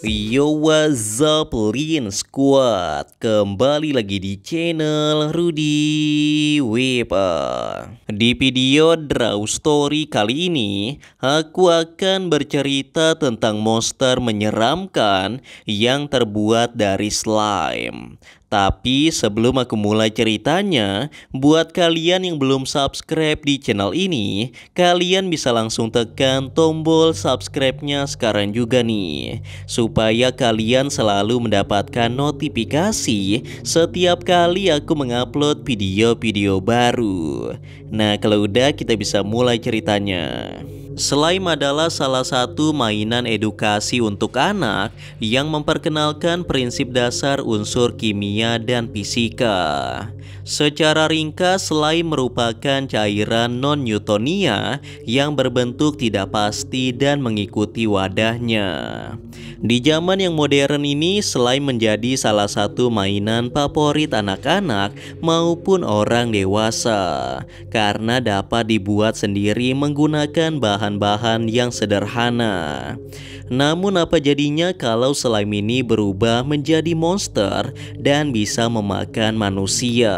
Yo, what's up, Lin Squad? Kembali lagi di channel Rudy Wepa. Di video Draw Story kali ini, aku akan bercerita tentang monster menyeramkan yang terbuat dari slime. Tapi sebelum aku mulai ceritanya, buat kalian yang belum subscribe di channel ini, kalian bisa langsung tekan tombol subscribe-nya sekarang juga nih, supaya kalian selalu mendapatkan notifikasi setiap kali aku mengupload video-video baru. Nah, kalau udah, kita bisa mulai ceritanya. Slime adalah salah satu mainan edukasi untuk anak yang memperkenalkan prinsip dasar unsur kimia dan fisika. Secara ringkas, slime merupakan cairan non-Newtonia yang berbentuk tidak pasti dan mengikuti wadahnya. Di zaman yang modern ini, slime menjadi salah satu mainan favorit anak-anak maupun orang dewasa karena dapat dibuat sendiri menggunakan bahan-bahan yang sederhana. Namun apa jadinya kalau slime ini berubah menjadi monster dan bisa memakan manusia?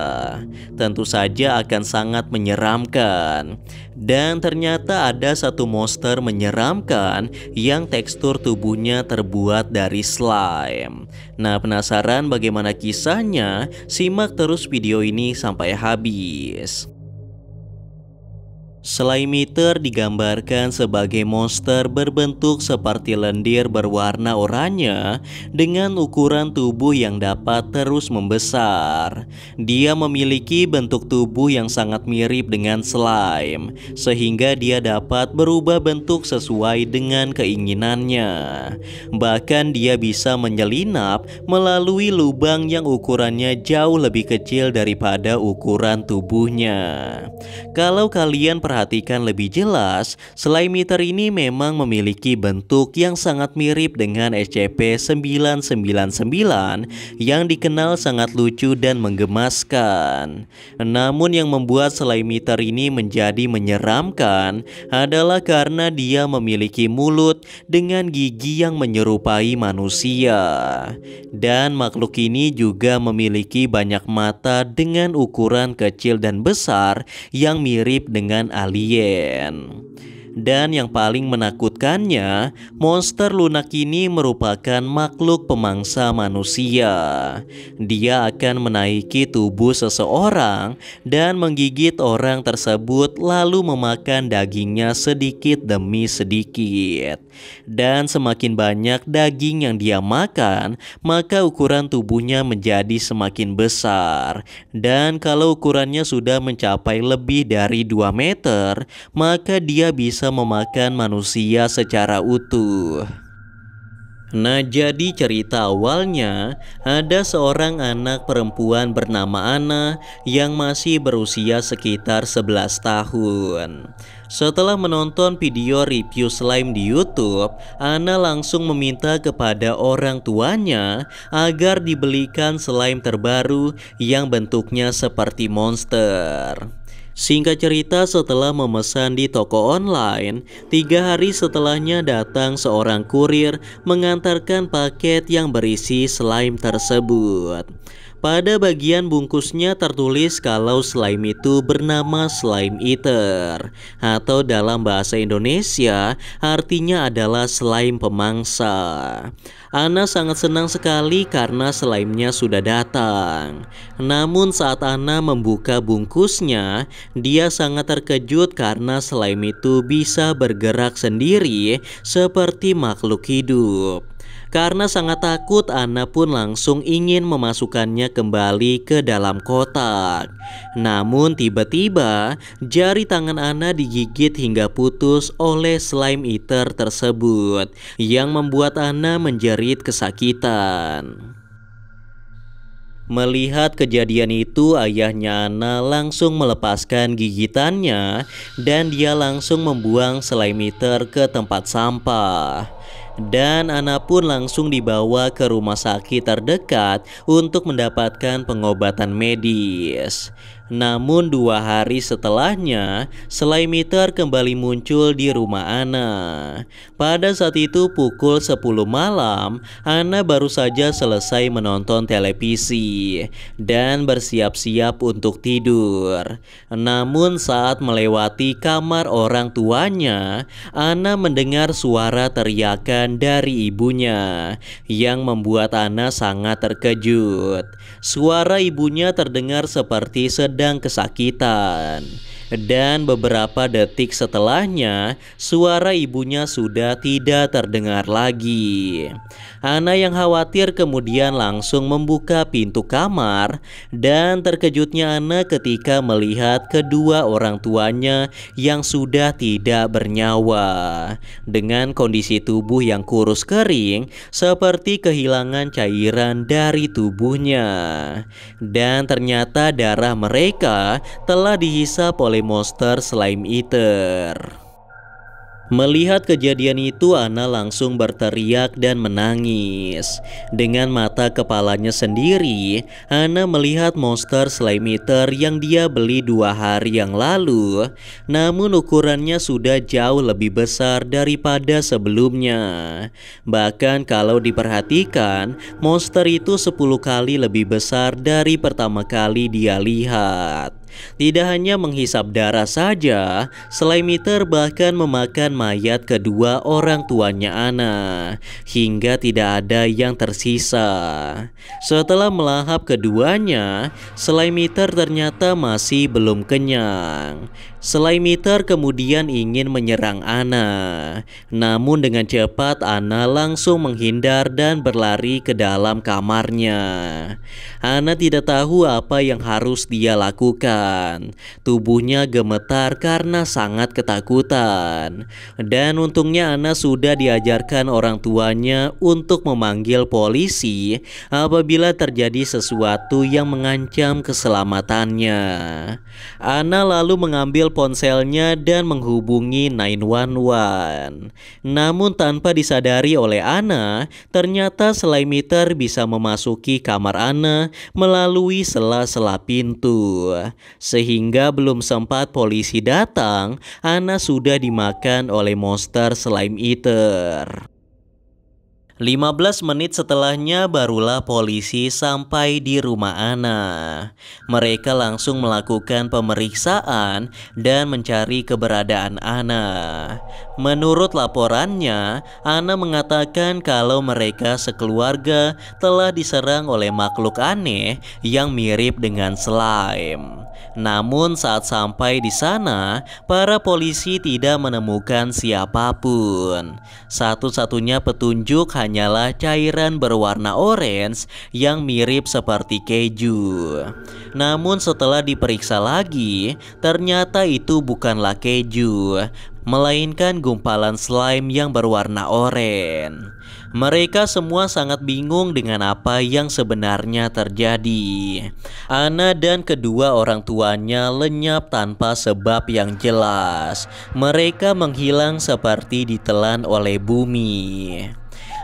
Tentu saja akan sangat menyeramkan. Dan ternyata ada satu monster menyeramkan yang tekstur tubuhnya terbuat dari slime. Nah, penasaran bagaimana kisahnya? Simak terus video ini sampai habis. Slime Eater digambarkan sebagai monster berbentuk seperti lendir berwarna oranye dengan ukuran tubuh yang dapat terus membesar. Dia memiliki bentuk tubuh yang sangat mirip dengan slime, sehingga dia dapat berubah bentuk sesuai dengan keinginannya. Bahkan dia bisa menyelinap melalui lubang yang ukurannya jauh lebih kecil daripada ukuran tubuhnya. Kalau kalian perhatikan lebih jelas, Slime Eater ini memang memiliki bentuk yang sangat mirip dengan SCP-999 yang dikenal sangat lucu dan menggemaskan. Namun yang membuat Slime Eater ini menjadi menyeramkan adalah karena dia memiliki mulut dengan gigi yang menyerupai manusia. Dan makhluk ini juga memiliki banyak mata dengan ukuran kecil dan besar yang mirip dengan alien. Dan yang paling menakutkannya, monster lunak ini merupakan makhluk pemangsa manusia. Dia akan menaiki tubuh seseorang dan menggigit orang tersebut lalu memakan dagingnya sedikit demi sedikit. Dan semakin banyak daging yang dia makan, maka ukuran tubuhnya menjadi semakin besar. Dan kalau ukurannya sudah mencapai lebih dari 2 meter, maka dia bisa memakan manusia secara utuh. Nah, jadi cerita awalnya ada seorang anak perempuan bernama Anna yang masih berusia sekitar 11 tahun. Setelah menonton video review slime di YouTube, Anna langsung meminta kepada orang tuanya agar dibelikan slime terbaru yang bentuknya seperti monster. Singkat cerita, setelah memesan di toko online, 3 hari setelahnya datang seorang kurir mengantarkan paket yang berisi slime tersebut. Pada bagian bungkusnya tertulis kalau slime itu bernama Slime Eater, atau dalam bahasa Indonesia artinya adalah slime pemangsa. Anna sangat senang sekali karena slime-nya sudah datang. Namun saat Anna membuka bungkusnya, dia sangat terkejut karena slime itu bisa bergerak sendiri seperti makhluk hidup. Karena sangat takut, Anna pun langsung ingin memasukkannya kembali ke dalam kotak. Namun tiba-tiba jari tangan Anna digigit hingga putus oleh Slime Eater tersebut, yang membuat Anna menjerit kesakitan. Melihat kejadian itu, ayahnya Anna langsung melepaskan gigitannya dan dia langsung membuang Slime Eater ke tempat sampah. Dan Ana pun langsung dibawa ke rumah sakit terdekat untuk mendapatkan pengobatan medis. Namun 2 hari setelahnya, Slaymeter kembali muncul di rumah Ana. Pada saat itu pukul 10 malam, Ana baru saja selesai menonton televisi dan bersiap-siap untuk tidur. Namun saat melewati kamar orang tuanya, Ana mendengar suara teriakan dari ibunya yang membuat Ana sangat terkejut. Suara ibunya terdengar seperti sedang kesakitan. Dan beberapa detik setelahnya, suara ibunya sudah tidak terdengar lagi. Ana yang khawatir kemudian langsung membuka pintu kamar, dan terkejutnya Ana ketika melihat kedua orang tuanya yang sudah tidak bernyawa, dengan kondisi tubuh yang kurus kering seperti kehilangan cairan dari tubuhnya. Dan ternyata darah mereka telah dihisap oleh monster Slime Eater. Melihat kejadian itu, Ana langsung berteriak dan menangis. Dengan mata kepalanya sendiri, Ana melihat monster Slime Eater yang dia beli 2 hari yang lalu. Namun ukurannya sudah jauh lebih besar daripada sebelumnya. Bahkan kalau diperhatikan, monster itu 10 kali lebih besar dari pertama kali dia lihat. Tidak hanya menghisap darah saja, Slaymeter bahkan memakan mayat kedua orang tuanya Ana, hingga tidak ada yang tersisa. Setelah melahap keduanya, Slaymeter ternyata masih belum kenyang. Slaymeter kemudian ingin menyerang Ana. Namun dengan cepat Ana langsung menghindar dan berlari ke dalam kamarnya. Ana tidak tahu apa yang harus dia lakukan. Tubuhnya gemetar karena sangat ketakutan. Dan untungnya Ana sudah diajarkan orang tuanya untuk memanggil polisi apabila terjadi sesuatu yang mengancam keselamatannya. Ana lalu mengambil ponselnya dan menghubungi 911. Namun tanpa disadari oleh Ana, ternyata Slaymeter bisa memasuki kamar Ana melalui sela-sela pintu. Sehingga belum sempat polisi datang, Ana sudah dimakan oleh monster Slime Eater. 15 menit setelahnya barulah polisi sampai di rumah Ana. Mereka langsung melakukan pemeriksaan dan mencari keberadaan Ana. Menurut laporannya, Ana mengatakan kalau mereka sekeluarga telah diserang oleh makhluk aneh yang mirip dengan slime. Namun saat sampai di sana, para polisi tidak menemukan siapapun. Satu-satunya petunjuk hanyalah cairan berwarna orange yang mirip seperti keju. Namun setelah diperiksa lagi, ternyata itu bukanlah keju, melainkan gumpalan slime yang berwarna oranye. Mereka semua sangat bingung dengan apa yang sebenarnya terjadi. Ana dan kedua orang tuanya lenyap tanpa sebab yang jelas. Mereka menghilang seperti ditelan oleh bumi.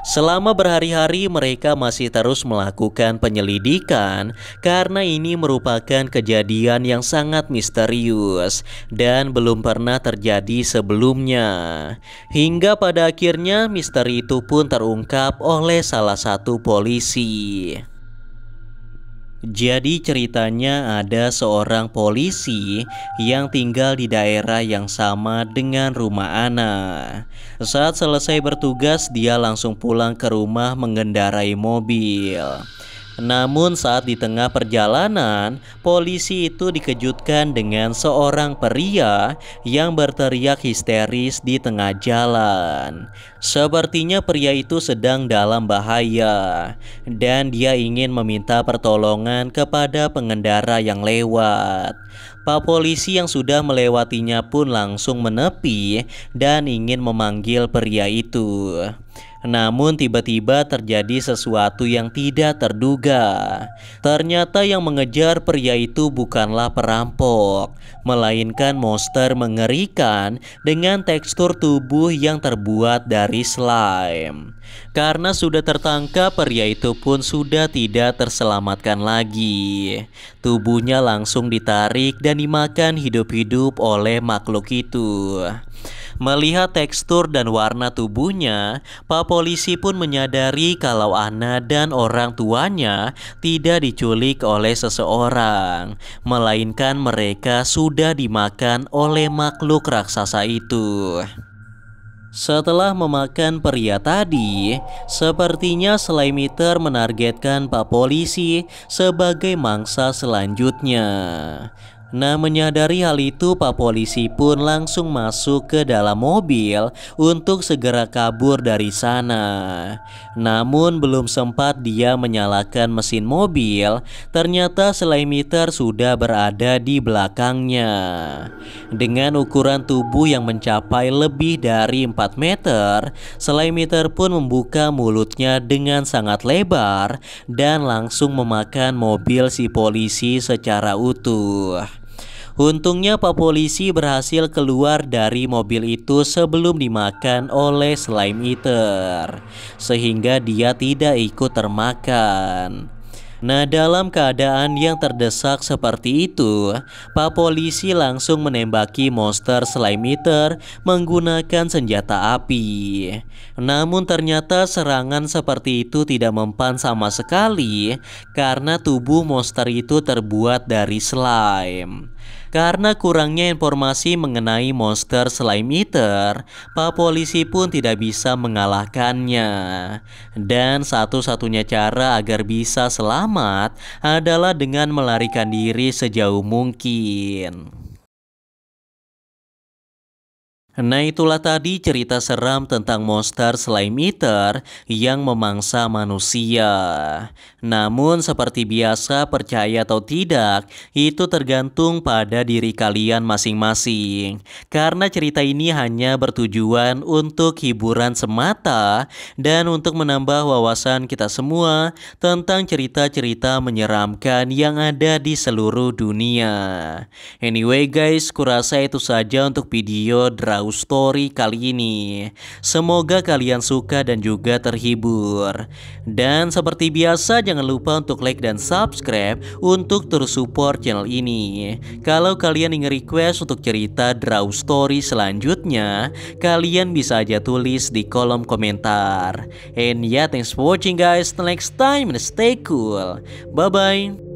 Selama berhari-hari mereka masih terus melakukan penyelidikan karena ini merupakan kejadian yang sangat misterius dan belum pernah terjadi sebelumnya. Hingga pada akhirnya misteri itu pun terungkap oleh salah satu polisi. Jadi ceritanya ada seorang polisi yang tinggal di daerah yang sama dengan rumah Ana. Saat selesai bertugas, dia langsung pulang ke rumah mengendarai mobil. Namun saat di tengah perjalanan, polisi itu dikejutkan dengan seorang pria yang berteriak histeris di tengah jalan. Sepertinya pria itu sedang dalam bahaya dan dia ingin meminta pertolongan kepada pengendara yang lewat. Pak polisi yang sudah melewatinya pun langsung menepi dan ingin memanggil pria itu. Namun tiba-tiba terjadi sesuatu yang tidak terduga. Ternyata yang mengejar pria itu bukanlah perampok, melainkan monster mengerikan dengan tekstur tubuh yang terbuat dari slime. Karena sudah tertangkap, pria itu pun sudah tidak terselamatkan lagi. Tubuhnya langsung ditarik dan dimakan hidup-hidup oleh makhluk itu. Melihat tekstur dan warna tubuhnya, Pak Polisi pun menyadari kalau Anna dan orang tuanya tidak diculik oleh seseorang, melainkan mereka sudah dimakan oleh makhluk raksasa itu. Setelah memakan pria tadi, sepertinya slime eater menargetkan Pak Polisi sebagai mangsa selanjutnya. Nah, menyadari hal itu, Pak Polisi pun langsung masuk ke dalam mobil untuk segera kabur dari sana. Namun belum sempat dia menyalakan mesin mobil, ternyata slime eater sudah berada di belakangnya. Dengan ukuran tubuh yang mencapai lebih dari 4 meter, slime eater pun membuka mulutnya dengan sangat lebar dan langsung memakan mobil si polisi secara utuh. Untungnya Pak Polisi berhasil keluar dari mobil itu sebelum dimakan oleh slime eater, sehingga dia tidak ikut termakan. Nah, dalam keadaan yang terdesak seperti itu, Pak Polisi langsung menembaki monster slime eater menggunakan senjata api. Namun ternyata serangan seperti itu tidak mempan sama sekali karena tubuh monster itu terbuat dari slime. Karena kurangnya informasi mengenai monster slime eater, Pak Polisi pun tidak bisa mengalahkannya. Dan satu-satunya cara agar bisa selamat adalah dengan melarikan diri sejauh mungkin. Nah, itulah tadi cerita seram tentang monster slime eater yang memangsa manusia. Namun seperti biasa, percaya atau tidak, itu tergantung pada diri kalian masing-masing. Karena cerita ini hanya bertujuan untuk hiburan semata dan untuk menambah wawasan kita semua tentang cerita-cerita menyeramkan yang ada di seluruh dunia. Anyway guys, kurasa itu saja untuk video Draw Story kali ini. Semoga kalian suka dan juga terhibur. Dan seperti biasa, jangan lupa untuk like dan subscribe untuk terus support channel ini. Kalau kalian ingin request untuk cerita Draw Story selanjutnya, kalian bisa aja tulis di kolom komentar. And yeah, thanks for watching guys. Till next time and stay cool. Bye bye.